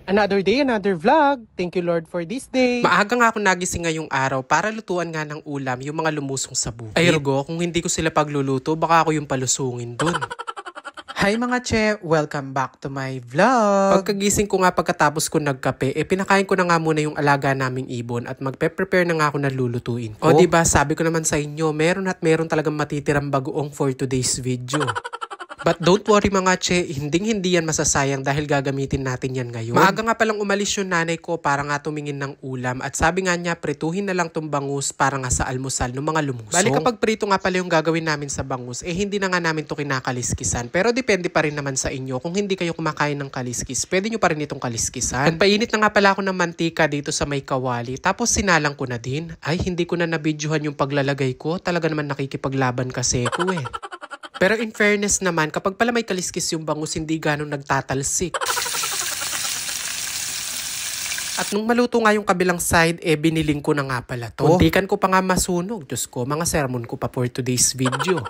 Another day, another vlog. Thank you Lord for this day. Maaga nga ako nagising ngayong araw para lutuan nga ng ulam yung mga lumusong sa bukid. Ay Rugo, kung hindi ko sila pagluluto, baka ako yung palusungin dun. Hi mga che! Welcome back to my vlog! Pagkagising ko nga pagkatapos ko nagkape, pinakain ko na nga muna yung alaga naming ibon at magpe-prepare na nga ako na lulutuin ko. O diba, sabi ko naman sa inyo, meron talagang matitirang bagoong for today's video. But don't worry mga che, hindi yan masasayang dahil gagamitin natin yan ngayon. Maaga nga palang umalis yung nanay ko para nga tumingin ng ulam at sabi nga niya prituhin na lang tong bangus para nga sa almusal ng mga lumusong. Bali kapag prito nga pala yung gagawin namin sa bangus, hindi na nga namin to kinakaliskisan. Pero depende pa rin naman sa inyo kung hindi kayo kumakain ng kaliskis, pwede nyo pa rin itong kaliskisan. Nagpainit na nga pala ako ng mantika dito sa may kawali tapos sinalang ko na din. Ay hindi ko na nabidyohan yung paglalagay ko, talaga naman nakikipaglaban kasi ko eh. Pero in fairness naman, kapag pala may kaliskis yung bangus, hindi ganun nagtatalsik. At nung maluto nga yung kabilang side, biniling ko na nga pala to. Muntikan ko pa nga masunog. Diyos ko, mga sermon ko pa for today's video.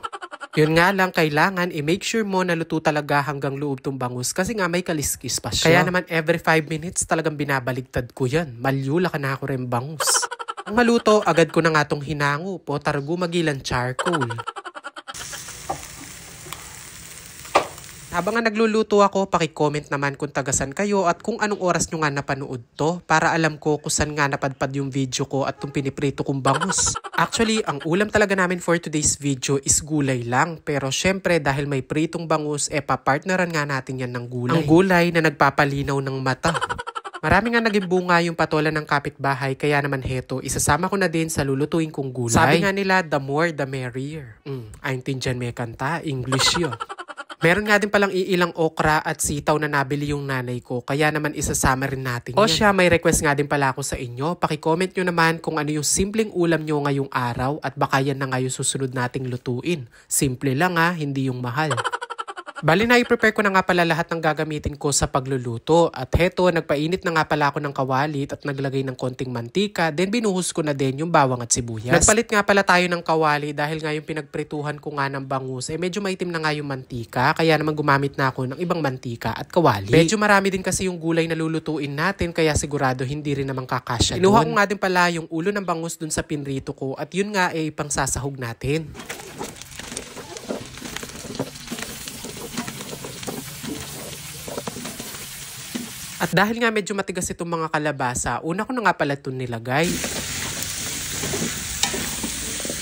Yun nga lang, kailangan make sure mo na luto talaga hanggang loob tong bangus kasi nga may kaliskis pa siya. Kaya naman every 5 minutes talagang binabaligtad ko yan. Malyula ka na ako rin bangus. Ang maluto, agad ko na nga tong hinango po, targo magilan charcoal. Habang nga nagluluto ako, paki-comment naman kung tagasan kayo at kung anong oras nyo nga napanood to para alam ko kung saan nga napadpad yung video ko at itong piniprito kong bangus. Actually, ang ulam talaga namin for today's video is gulay lang. Pero syempre dahil may pritong bangus, papartneran nga natin yan ng gulay. Ang gulay na nagpapalinaw ng mata. Marami nga naging bunga yung patola ng kapitbahay kaya naman heto, isasama ko na din sa lulutuin kong gulay. Sabi nga nila, the more the merrier. Aintindihan may kanta, English yun. Meron nga din palang iilang okra at sitaw na nabili yung nanay ko, kaya naman isasama rin natin yan. O siya, may request nga din pala ako sa inyo. Paki-comment nyo naman kung ano yung simpleng ulam nyo ngayong araw at baka yan na nga yung susunod nating lutuin. Simple lang hindi yung mahal. Bali na i-prepare ko na nga pala lahat ng gagamitin ko sa pagluluto. At heto, nagpainit na nga pala ako ng kawalit at naglagay ng konting mantika. Then binuhos ko na din yung bawang at sibuyas. Nagpalit nga pala tayo ng kawali dahil nga yung pinagprituhan ko nga ng bangus medyo maitim na nga yung mantika. Kaya naman gumamit na ako ng ibang mantika at kawali. Medyo marami din kasi yung gulay na lulutuin natin kaya sigurado hindi rin naman kakasya. Inuha ko nga din pala yung ulo ng bangus dun sa pinrito ko at yun nga pang sasahog natin. At dahil nga medyo matigas itong mga kalabasa, una ko na nga pala ito nilagay.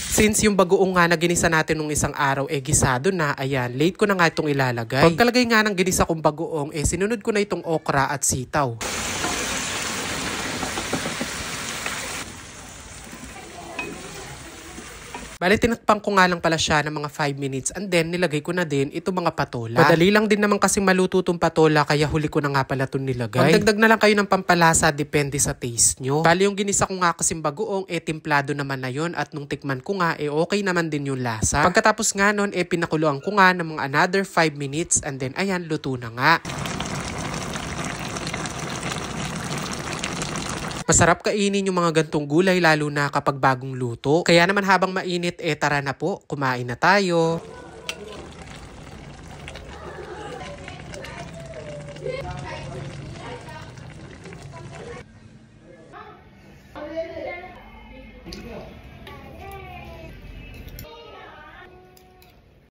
Since yung bagoong nga na ginisa natin nung isang araw gisado na, ayan, late ko na nga itong ilalagay. Pagkalagay nga ng ginisa kong bagoong, sinunod ko na itong okra at sitaw. Bale, tinakpang ko nga lang pala siya ng mga 5 minutes and then nilagay ko na din itong mga patola. Madali lang din naman kasi maluto itong patola kaya huli ko na nga pala itong nilagay. Magdagdag na lang kayo ng pampalasa, depende sa taste nyo. Bale, yung ginisa ko nga kasing bagoong, timplado naman na yun at nung tikman ko nga, okay naman din yung lasa. Pagkatapos nga nun, pinakuluan ko nga ng mga another 5 minutes and then ayan, luto na nga. Masarap kainin yung mga gantong gulay lalo na kapag bagong luto. Kaya naman habang mainit, tara na po, kumain na tayo.